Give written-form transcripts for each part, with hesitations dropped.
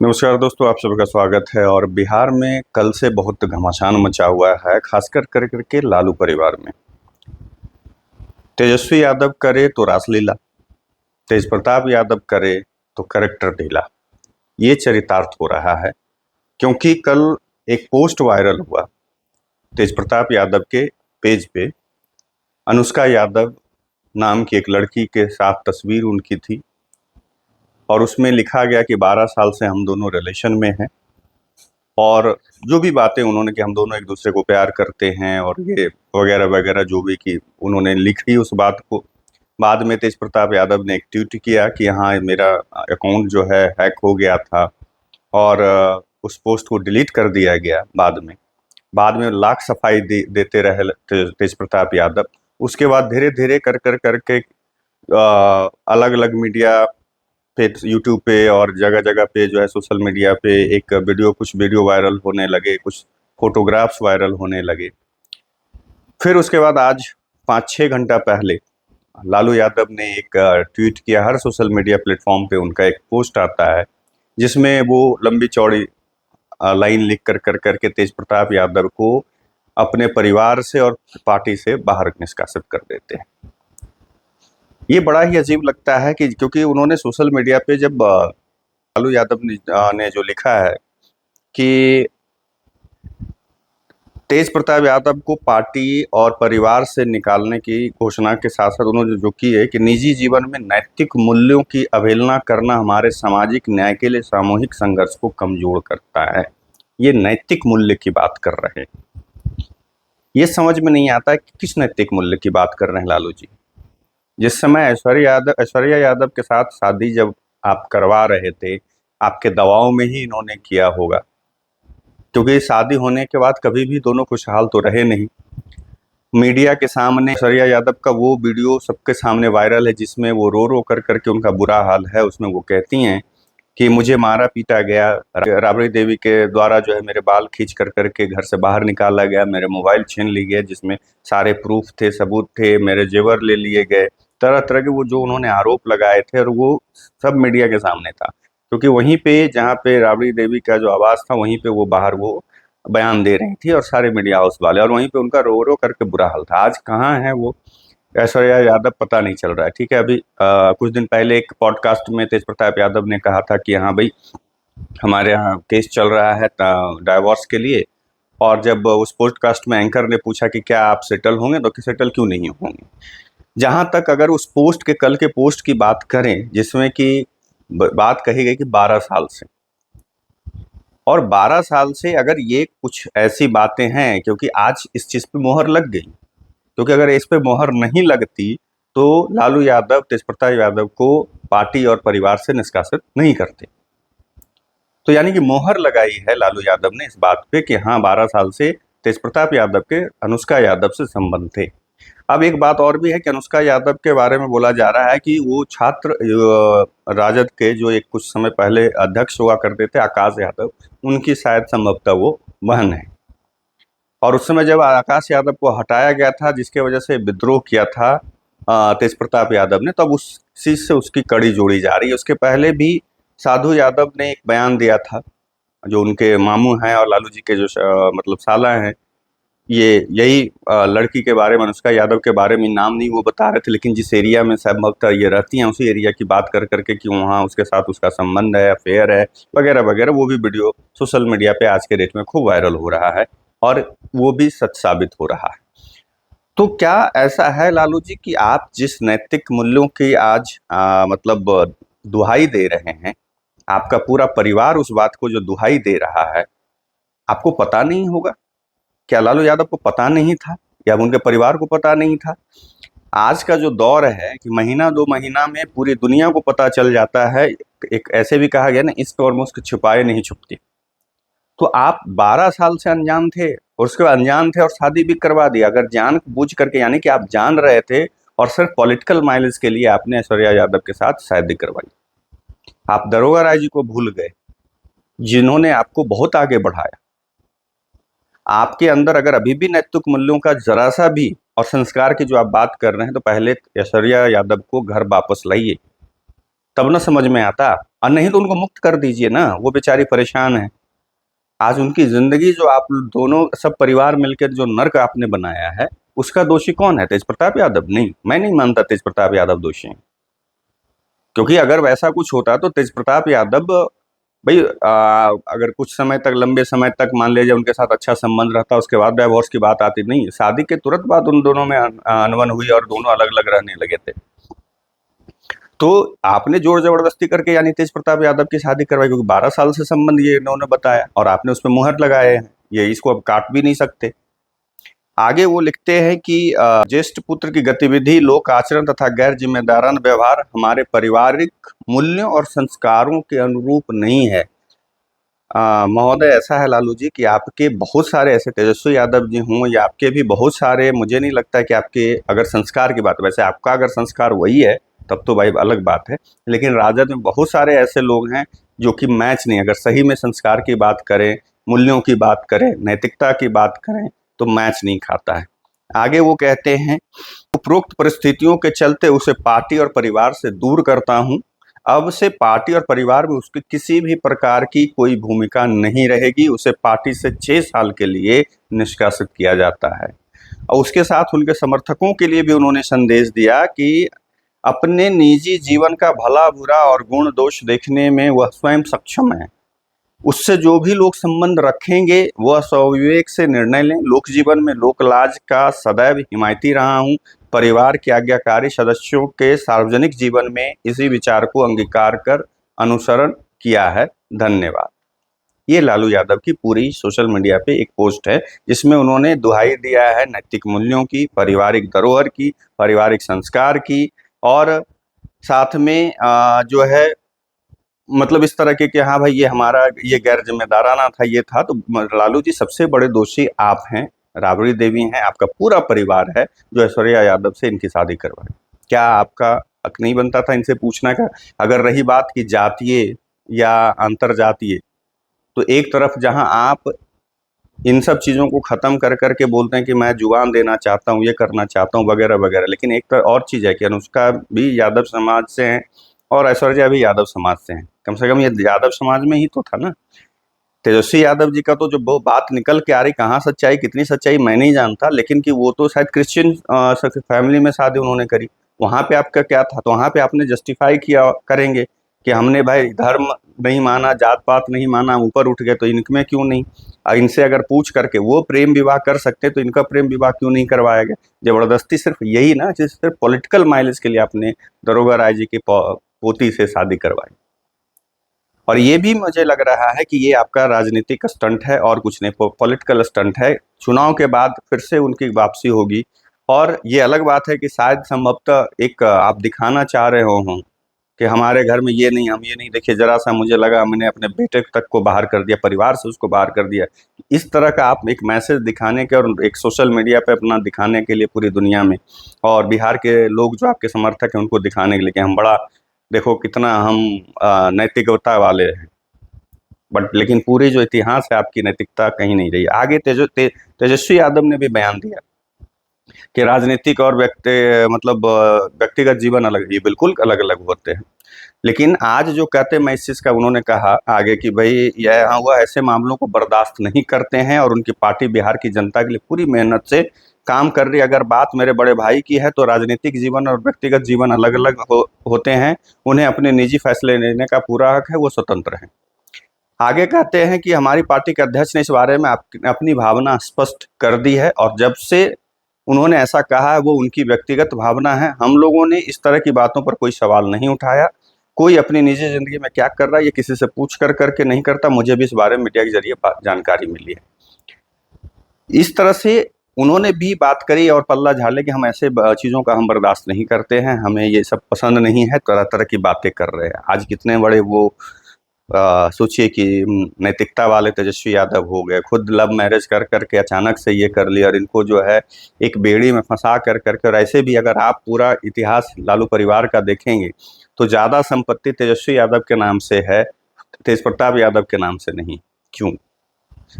नमस्कार दोस्तों, आप सभी का स्वागत है। और बिहार में कल से बहुत घमासान मचा हुआ है, खासकर करके लालू परिवार में। तेजस्वी यादव करे तो रासलीला, तेज प्रताप यादव करे तो करेक्टर ढीला, ये चरितार्थ हो रहा है। क्योंकि कल एक पोस्ट वायरल हुआ तेज प्रताप यादव के पेज पे। अनुष्का यादव नाम की एक लड़की के साथ तस्वीर उनकी थी और उसमें लिखा गया कि 12 साल से हम दोनों रिलेशन में हैं, और जो भी बातें उन्होंने कि हम दोनों एक दूसरे को प्यार करते हैं और ये वगैरह वगैरह जो भी कि उन्होंने लिखी उस बात को। बाद में तेज प्रताप यादव ने एक ट्वीट किया कि हाँ, मेरा अकाउंट जो है हैक हो गया था, और उस पोस्ट को डिलीट कर दिया गया। बाद में लाख सफाई देते रहे तेज प्रताप यादव। उसके बाद धीरे धीरे करके अलग अलग मीडिया पे, यूट्यूब पे और जगह जगह पे जो है सोशल मीडिया पे कुछ वीडियो वायरल होने लगे, कुछ फोटोग्राफ्स वायरल होने लगे। फिर उसके बाद आज 5-6 घंटा पहले लालू यादव ने एक ट्वीट किया। हर सोशल मीडिया प्लेटफॉर्म पे उनका एक पोस्ट आता है जिसमें वो लंबी चौड़ी लाइन लिख करके तेज प्रताप यादव को अपने परिवार से और पार्टी से बाहर निष्कासित कर देते हैं। ये बड़ा ही अजीब लगता है कि क्योंकि उन्होंने सोशल मीडिया पे जब लालू यादव ने जो लिखा है कि तेज प्रताप यादव को पार्टी और परिवार से निकालने की घोषणा के साथ साथ उन्होंने जो की है कि निजी जीवन में नैतिक मूल्यों की अवहेलना करना हमारे सामाजिक न्याय के लिए सामूहिक संघर्ष को कमजोर करता है। ये नैतिक मूल्य की बात कर रहे हैं। ये समझ में नहीं आता है कि किस नैतिक मूल्य की बात कर रहे हैं लालू जी। जिस समय ऐश्वर्या यादव के साथ शादी जब आप करवा रहे थे, आपके दबाव में ही इन्होंने किया होगा, क्योंकि शादी होने के बाद कभी भी दोनों खुशहाल तो रहे नहीं। मीडिया के सामने ऐश्वर्या यादव का वो वीडियो सबके सामने वायरल है जिसमें वो रो रो करके उनका बुरा हाल है। उसमें वो कहती हैं कि मुझे मारा पीटा गया, राबड़ी देवी के द्वारा जो है मेरे बाल खींच करके घर से बाहर निकाला गया, मेरे मोबाइल छीन लिए गए जिसमें सारे प्रूफ थे, सबूत थे, मेरे जेवर ले लिए गए, तरह तरह के वो जो उन्होंने आरोप लगाए थे, और वो सब मीडिया के सामने था। क्योंकि वहीं पे जहाँ पे राबड़ी देवी का जो आवाज़ था वहीं पे वो बाहर वो बयान दे रही थी और सारे मीडिया हाउस वाले, और वहीं पे उनका रो रो करके बुरा हाल था। आज कहाँ है वो ऐश्वर्या यादव, पता नहीं चल रहा है। ठीक है, अभी कुछ दिन पहले एक पॉडकास्ट में तेज प्रताप यादव ने कहा था कि हाँ भाई, हमारे यहाँ केस चल रहा है डाइवोर्स के लिए, और जब उस पॉडकास्ट में एंकर ने पूछा कि क्या आप सेटल होंगे, तो कि सेटल क्यों नहीं होंगे। जहाँ तक अगर उस पोस्ट के कल के पोस्ट की बात करें जिसमें कि बात कही गई कि 12 साल से, और 12 साल से अगर ये कुछ ऐसी बातें हैं, क्योंकि आज इस चीज़ पे मोहर लग गई, क्योंकि अगर इस पे मोहर नहीं लगती तो लालू यादव तेज प्रताप यादव को पार्टी और परिवार से निष्कासित नहीं करते। तो यानी कि मोहर लगाई है लालू यादव ने इस बात पे कि हाँ, 12 साल से तेज प्रताप यादव के अनुष्का यादव से संबंध थे। अब एक बात और भी है कि अनुष्का यादव के बारे में बोला जा रहा है कि वो छात्र राजद के जो एक कुछ समय पहले अध्यक्ष हुआ करते थे, आकाश यादव, उनकी शायद संभवतः वो बहन है। और उस समय जब आकाश यादव को हटाया गया था, जिसके वजह से विद्रोह किया था तेज प्रताप यादव ने, तब उस चीज़ से उसकी कड़ी जोड़ी जा रही है। उसके पहले भी साधु यादव ने एक बयान दिया था, जो उनके मामू हैं और लालू जी के जो मतलब साला हैं, ये यही लड़की के बारे में, अनुष्का यादव के बारे में, नाम नहीं वो बता रहे थे, लेकिन जिस एरिया में संभवतः ये रहती हैं उसी एरिया की बात करके कि वहाँ उसके साथ उसका संबंध है, अफेयर है, वगैरह वगैरह। वो भी वीडियो सोशल मीडिया पे आज के डेट में खूब वायरल हो रहा है और वो भी सच साबित हो रहा है। तो क्या ऐसा है लालू जी कि आप जिस नैतिक मूल्यों की आज मतलब दुहाई दे रहे हैं, आपका पूरा परिवार उस बात को जो दुहाई दे रहा है, आपको पता नहीं होगा? क्या लालू यादव को पता नहीं था, या उनके परिवार को पता नहीं था? आज का जो दौर है कि महीना 2 महीना में पूरी दुनिया को पता चल जाता है। एक ऐसे भी कहा गया ना, इश्क और मुश्क छुपाए नहीं छुपती। तो आप 12 साल से अनजान थे, और उसके बाद अनजान थे और शादी भी करवा दी। अगर जान बूझ करके, यानी कि आप जान रहे थे और सिर्फ पॉलिटिकल माइलेज के लिए आपने ऐश्वर्या यादव के साथ शादी करवाई। आप दरोगा राय जी को भूल गए, जिन्होंने आपको बहुत आगे बढ़ाया। आपके अंदर अगर अभी भी नैतिक मूल्यों का जरा सा भी और संस्कार की जो आप बात कर रहे हैं, तो पहले ऐश्वर्या यादव को घर वापस लाइए, तब ना समझ में आता और नहीं तो उनको मुक्त कर दीजिए ना, वो बेचारी परेशान है। आज उनकी जिंदगी जो आप दोनों सब परिवार मिलकर जो नर्क आपने बनाया है, उसका दोषी कौन है? तेज प्रताप यादव? नहीं, मैं नहीं मानता तेज प्रताप यादव दोषी हैं। क्योंकि अगर वैसा कुछ होता तो तेज प्रताप यादव भाई अगर कुछ समय तक, लंबे समय तक मान लीजिए उनके साथ अच्छा संबंध रहता, उसके बाद डाइवोर्स की बात आती। नहीं, शादी के तुरंत बाद उन दोनों में अनबन हुई और दोनों अलग अलग रहने लगे थे। तो आपने जोर जबरदस्ती करके यानी तेज प्रताप यादव की शादी करवाई, क्योंकि 12 साल से संबंध ये इन्होंने बताया और आपने उसमें मुहर लगाए हैं, ये इसको अब काट भी नहीं सकते। आगे वो लिखते हैं कि ज्येष्ठ पुत्र की गतिविधि, लोक आचरण तथा गैर जिम्मेदाराना व्यवहार हमारे पारिवारिक मूल्यों और संस्कारों के अनुरूप नहीं है। महोदय, ऐसा है लालू जी कि आपके बहुत सारे ऐसे, तेजस्वी यादव जी हों या आपके भी बहुत सारे, मुझे नहीं लगता कि आपके अगर संस्कार की बात, वैसे आपका अगर संस्कार वही है तब तो भाई अलग बात है, लेकिन राजद में बहुत सारे ऐसे लोग हैं जो कि मैच नहीं, अगर सही में संस्कार की बात करें, मूल्यों की बात करें, नैतिकता की बात करें तो मैच नहीं खाता है। आगे वो कहते हैं, उपरोक्त परिस्थितियों के चलते उसे पार्टी और परिवार से दूर करता हूं। अब से पार्टी और परिवार में उसकी किसी भी प्रकार की कोई भूमिका नहीं रहेगी। उसे पार्टी से 6 साल के लिए निष्कासित किया जाता है। और उसके साथ उनके समर्थकों के लिए भी उन्होंने संदेश दिया कि अपने निजी जीवन का भला बुरा और गुण दोष देखने में वह स्वयं सक्षम है। उससे जो भी लोग संबंध रखेंगे वह स्वविवेक से निर्णय लें। लोक जीवन में लोक लाज का सदैव हिमायती रहा हूं। परिवार के आज्ञाकारी सदस्यों के सार्वजनिक जीवन में इसी विचार को अंगीकार कर अनुसरण किया है। धन्यवाद। ये लालू यादव की पूरी सोशल मीडिया पे एक पोस्ट है जिसमें उन्होंने दुहाई दिया है नैतिक मूल्यों की, पारिवारिक धरोहर की, पारिवारिक संस्कार की, और साथ में जो है मतलब इस तरह के कि हाँ भाई ये हमारा ये गैर जिम्मेदाराना था, ये था। तो लालू जी, सबसे बड़े दोषी आप हैं, राबड़ी देवी हैं, आपका पूरा परिवार है जो ऐश्वर्या यादव से इनकी शादी करवाई। क्या आपका हक नहीं बनता था इनसे पूछना का? अगर रही बात की जातीय या अंतरजातीय, तो एक तरफ जहां आप इन सब चीज़ों को ख़त्म कर करके बोलते हैं कि मैं जुबान देना चाहता हूँ, ये करना चाहता हूँ वगैरह वगैरह, लेकिन एक और चीज़ है कि अनुष्का भी यादव समाज से हैं और ऐश्वर्या भी यादव समाज से हैं। कम से कम ये यादव समाज में ही तो था ना। तेजस्वी यादव जी का तो जो वो बात निकल के आ रही, कहाँ सच्चाई कितनी सच्चाई मैं नहीं जानता, लेकिन कि वो तो शायद क्रिश्चियन फैमिली में शादी उन्होंने करी। वहाँ पे आपका क्या था? तो वहाँ पे आपने जस्टिफाई किया करेंगे कि हमने भाई धर्म नहीं माना, जात पात नहीं माना, ऊपर उठ गए, तो इनमें क्यों नहीं? इनसे अगर पूछ करके वो प्रेम विवाह कर सकते तो इनका प्रेम विवाह क्यों नहीं करवाया गया? जबरदस्ती सिर्फ यही ना, सिर्फ पॉलिटिकल माइलेज के लिए आपने दरोगा राय जी की पोती से शादी करवाई। और ये भी मुझे लग रहा है कि ये आपका राजनीतिक स्टंट है और कुछ नहीं, पॉलिटिकल स्टंट है। चुनाव के बाद फिर से उनकी वापसी होगी और ये अलग बात है कि शायद संभवतः एक आप दिखाना चाह रहे हो कि हमारे घर में ये नहीं, हम ये नहीं। देखिए, जरा सा मुझे लगा मैंने अपने बेटे तक को बाहर कर दिया, परिवार से उसको बाहर कर दिया। इस तरह का आप एक मैसेज दिखाने के और एक सोशल मीडिया पे अपना दिखाने के लिए पूरी दुनिया में, और बिहार के लोग जो आपके समर्थक हैं उनको दिखाने के लिए कि हम बड़ा, देखो कितना हम नैतिकता वाले हैं, बट लेकिन पूरी जो इतिहास है आपकी नैतिकता कहीं नहीं रही। आगे तेजस्वी यादव ने भी बयान दिया कि राजनीतिक और व्यक्तिगत जीवन अलग, ये बिल्कुल अलग अलग होते हैं। लेकिन आज जो कहते हैं, मैं इस चीज़ का, उन्होंने कहा आगे कि भाई यह यहाँ हुआ, ऐसे मामलों को बर्दाश्त नहीं करते हैं और उनकी पार्टी बिहार की जनता के लिए पूरी मेहनत से काम कर रही है। अगर बात मेरे बड़े भाई की है तो राजनीतिक जीवन और व्यक्तिगत जीवन अलग अलग होते हैं। उन्हें अपने निजी फैसले लेने का पूरा हक है, वो स्वतंत्र हैं। आगे कहते हैं कि हमारी पार्टी के अध्यक्ष ने इस बारे में अपनी भावना स्पष्ट कर दी है और जब से उन्होंने ऐसा कहा है वो उनकी व्यक्तिगत भावना है। हम लोगों ने इस तरह की बातों पर कोई सवाल नहीं उठाया। कोई अपनी निजी जिंदगी में क्या कर रहा है ये किसी से पूछ कर करके नहीं करता। मुझे भी इस बारे में मीडिया के जरिए जानकारी मिली है। इस तरह से उन्होंने भी बात करी और पल्ला झाड़े कि हम ऐसे चीज़ों का हम बर्दाश्त नहीं करते हैं, हमें ये सब पसंद नहीं है, तरह तरह की बातें कर रहे हैं। आज कितने बड़े वो सोचिए कि नैतिकता वाले तेजस्वी यादव हो गए, खुद लव मैरिज कर करके अचानक से ये कर लिया और इनको जो है एक बेड़ी में फंसा कर करके। और ऐसे भी अगर आप पूरा इतिहास लालू परिवार का देखेंगे तो ज़्यादा संपत्ति तेजस्वी यादव के नाम से है, तेज प्रताप यादव के नाम से नहीं। क्यों?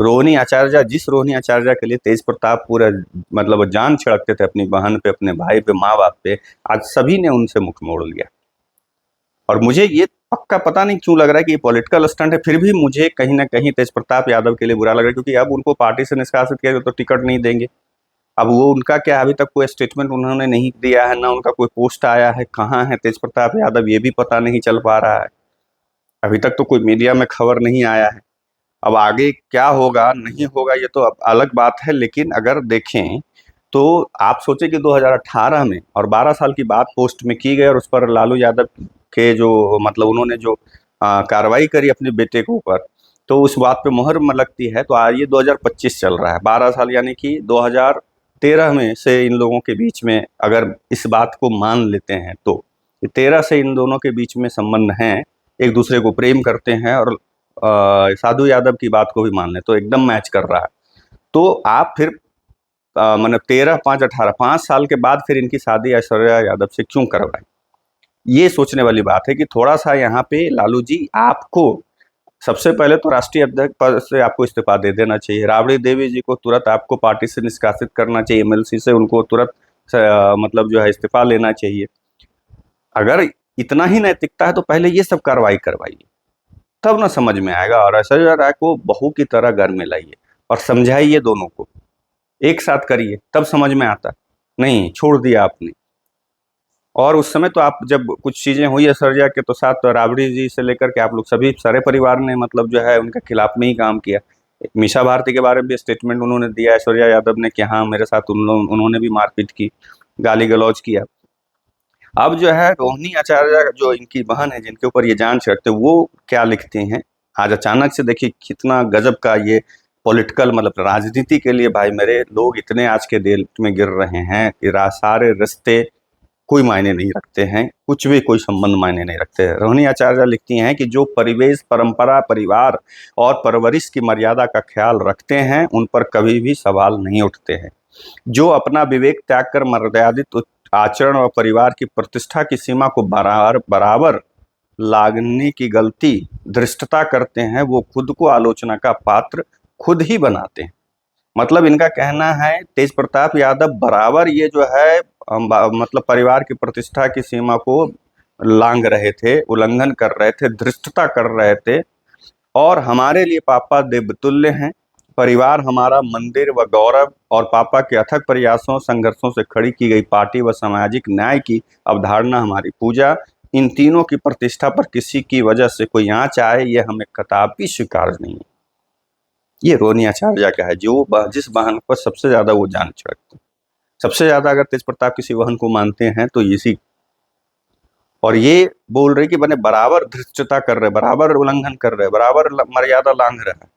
रोहिणी आचार्य, जिस रोहिणी आचार्य के लिए तेज प्रताप पूरा मतलब जान छिड़कते थे अपनी बहन पे, अपने भाई पे, माँ बाप पे, आज सभी ने उनसे मुख मोड़ लिया। और मुझे ये पक्का पता नहीं क्यों लग रहा है कि ये पॉलिटिकल स्टंट है। फिर भी मुझे कहीं ना कहीं तेज प्रताप यादव के लिए बुरा लग रहा है, क्योंकि अब उनको पार्टी से निष्कासित किया गया तो टिकट नहीं देंगे। अब वो उनका क्या, अभी तक कोई स्टेटमेंट उन्होंने नहीं दिया है, ना उनका कोई पोस्ट आया है, कहाँ है तेज प्रताप यादव ये भी पता नहीं चल पा रहा है। अभी तक तो कोई मीडिया में खबर नहीं आया है। अब आगे क्या होगा नहीं होगा ये तो अब अलग बात है, लेकिन अगर देखें तो आप सोचे कि 2018 में और 12 साल की बात पोस्ट में की गई और उस पर लालू यादव के जो मतलब उन्होंने जो कार्रवाई करी अपने बेटे के ऊपर, तो उस बात पे मोहर लगती है। तो आज ये 2025 चल रहा है, 12 साल यानी कि 2013 में से इन लोगों के बीच में अगर इस बात को मान लेते हैं तो 13 से इन दोनों के बीच में संबंध हैं, एक दूसरे को प्रेम करते हैं, और साधु यादव की बात को भी मान लें तो एकदम मैच कर रहा है। तो आप फिर मतलब 13, 5, 18 5 साल के बाद फिर इनकी शादी ऐश्वर्या यादव से क्यों करवाएं? ये सोचने वाली बात है कि थोड़ा सा यहाँ पे लालू जी आपको सबसे पहले तो राष्ट्रीय अध्यक्ष पद से आपको इस्तीफा दे देना चाहिए। राबड़ी देवी जी को तुरंत आपको पार्टी से निष्कासित करना चाहिए, एमएलसी से उनको तुरंत मतलब जो है इस्तीफा लेना चाहिए। अगर इतना ही नैतिकता है तो पहले ये सब कार्रवाई करवाइए, तब ना समझ में आएगा। और ऐश्वर्या राय को बहू की तरह घर में लाइए और समझाइए, दोनों को एक साथ करिए, तब समझ में आता। नहीं, छोड़ दिया आपने। और उस समय तो आप जब कुछ चीज़ें हुई ऐश्वर्या के तो साथ, तो राबड़ी जी से लेकर के आप लोग सभी सारे परिवार ने मतलब जो है उनके खिलाफ में ही काम किया। मीसा भारती के बारे में भी स्टेटमेंट उन्होंने दिया ऐश्वर्या यादव ने कि हाँ मेरे साथ उन्होंने भी मारपीट की, गाली गलौज किया। अब जो है रोहिणी आचार्य जो इनकी बहन है जिनके ऊपर ये जान छिड़कते, वो क्या लिखते हैं आज अचानक से, देखिए कितना गजब का ये पॉलिटिकल मतलब राजनीति के लिए भाई मेरे लोग इतने आज के डेट में गिर रहे हैं कि सारे रिश्ते कोई मायने नहीं रखते हैं, कुछ भी कोई संबंध मायने नहीं रखते हैं। रोहिणी आचार्य लिखती हैं कि जो परिवेश, परंपरा, परिवार और परवरिश की मर्यादा का ख्याल रखते हैं उन पर कभी भी सवाल नहीं उठते हैं। जो अपना विवेक त्याग कर मर्यादित आचरण और परिवार की प्रतिष्ठा की सीमा को बराबर लागने की गलती धृष्टता करते हैं, वो खुद को आलोचना का पात्र खुद ही बनाते हैं। मतलब इनका कहना है तेज प्रताप यादव बराबर ये जो है मतलब परिवार की प्रतिष्ठा की सीमा को लांघ रहे थे, उल्लंघन कर रहे थे, धृष्टता कर रहे थे। और हमारे लिए पापा देवतुल्य हैं, परिवार हमारा मंदिर व गौरव, और पापा के अथक प्रयासों संघर्षों से खड़ी की गई पार्टी व सामाजिक न्याय की अवधारणा हमारी पूजा। इन तीनों की प्रतिष्ठा पर किसी की वजह से कोई आंच आए, यह हमें कदापि स्वीकार नहीं है। ये रोहिणी आचार्य का है, जो जिस बहन पर सबसे ज्यादा वो जान छिड़कते, सबसे ज्यादा अगर तेज प्रताप किसी बहन को मानते हैं तो इसी। और ये बोल रहे कि बने बराबर धृष्टता कर रहे, बराबर उल्लंघन कर रहे, बराबर मर्यादा लांघ रहे हैं,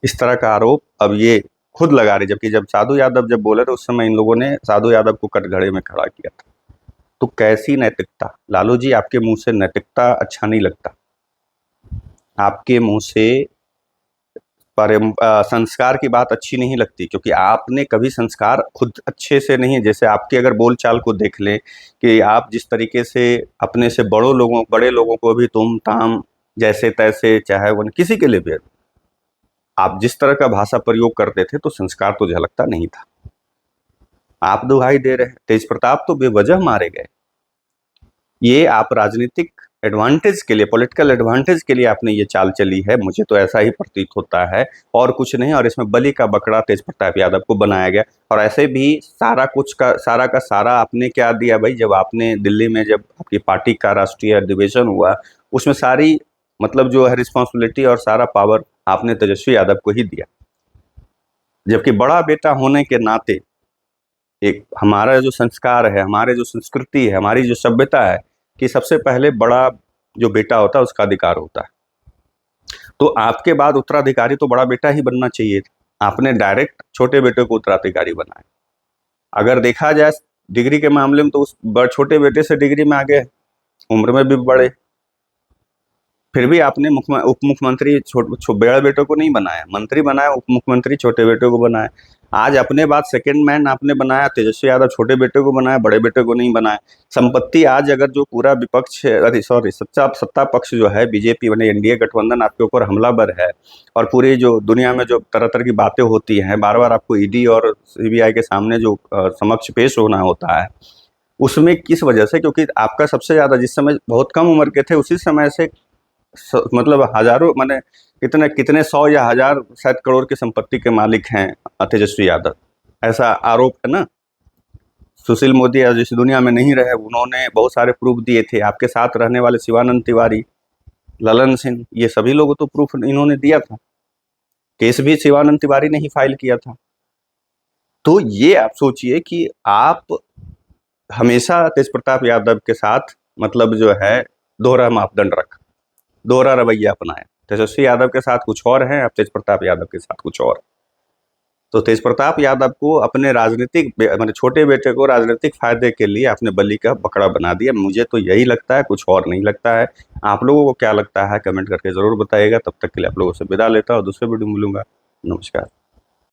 इस तरह का आरोप अब ये खुद लगा रहे। जबकि जब साधु यादव जब बोले तो उस समय इन लोगों ने साधु यादव को कटघरे में खड़ा किया था। तो कैसी नैतिकता लालू जी, आपके मुंह से नैतिकता अच्छा नहीं लगता, आपके मुंह से संस्कार की बात अच्छी नहीं लगती, क्योंकि आपने कभी संस्कार खुद अच्छे से नहीं, जैसे आपके अगर बोलचाल को देख लें कि आप जिस तरीके से अपने से बड़े लोगों को भी तुम ताम जैसे तैसे, चाहे वो किसी के लिए भी आप जिस तरह का भाषा प्रयोग करते थे तो संस्कार तो झलकता नहीं था। आप दुहाई दे रहे हैं, तेज प्रताप तो बेवजह मारे गए। ये आप राजनीतिक एडवांटेज के लिए, पॉलिटिकल एडवांटेज के लिए आपने ये चाल चली है, मुझे तो ऐसा ही प्रतीत होता है और कुछ नहीं। और इसमें बलि का बकरा तेज प्रताप यादव को बनाया गया। और ऐसे भी सारा कुछ का सारा आपने क्या दिया भाई, जब आपने दिल्ली में जब आपकी पार्टी का राष्ट्रीय अधिवेशन हुआ उसमें सारी मतलब जो है रिस्पॉन्सिबिलिटी और सारा पावर आपने तेजस्वी यादव को ही दिया। जबकि बड़ा बेटा होने के नाते एक हमारा जो संस्कार है, हमारे जो संस्कृति है, हमारी जो सभ्यता है कि सबसे पहले बड़ा जो बेटा होता है उसका अधिकार होता है। तो आपके बाद उत्तराधिकारी तो बड़ा बेटा ही बनना चाहिए था, आपने डायरेक्ट छोटे बेटे को उत्तराधिकारी बनाया। अगर देखा जाए डिग्री के मामले में तो उस छोटे बेटे से डिग्री में आगे, उम्र में भी बड़े, फिर भी आपने उप मुख्यमंत्री बड़े बेटे को नहीं बनाया, मंत्री बनाया, उप मुख्यमंत्री छोटे बेटे को बनाया। आज अपने बाद सेकंड मैन आपने बनाया तेजस्वी यादव, छोटे बेटे को बनाया, बड़े बेटे को नहीं बनाया। संपत्ति आज अगर जो पूरा विपक्ष, अरे सॉरी, सत्ता पक्ष जो है बीजेपी बने एनडीए गठबंधन आपके ऊपर हमलावर है, और पूरी जो दुनिया में जो तरह तरह की बातें होती हैं, बार बार आपको ईडी और सीबीआई के सामने जो समक्ष पेश होना होता है, उसमें किस वजह से, क्योंकि आपका सबसे ज़्यादा जिस समय बहुत कम उम्र के थे उसी समय से मतलब हजारों माने कितने कितने सौ या हजार शायद करोड़ की संपत्ति के मालिक हैं तेजस्वी यादव, ऐसा आरोप है ना। सुशील मोदी आज इस दुनिया में नहीं रहे, उन्होंने बहुत सारे प्रूफ दिए थे। आपके साथ रहने वाले शिवानंद तिवारी, ललन सिंह, ये सभी लोगों तो प्रूफ इन्होंने दिया था। केस भी शिवानंद तिवारी ने ही फाइल किया था। तो ये आप सोचिए कि आप हमेशा तेज प्रताप यादव के साथ मतलब जो है दोहरा मापदंड रखा, दोहरा रवैया अपनाया। तेजस्वी यादव के साथ कुछ और है, अब तेज प्रताप यादव के साथ कुछ और। तो तेज प्रताप यादव को अपने राजनीतिक मतलब छोटे बेटे को राजनीतिक फायदे के लिए अपने बलि का बकरा बना दिया। मुझे तो यही लगता है, कुछ और नहीं लगता है। आप लोगों को क्या लगता है कमेंट करके जरूर बताइएगा। तब तक के लिए आप लोगों से विदा लेता हूँ, दूसरे वीडियो में मिलूंगा। नमस्कार।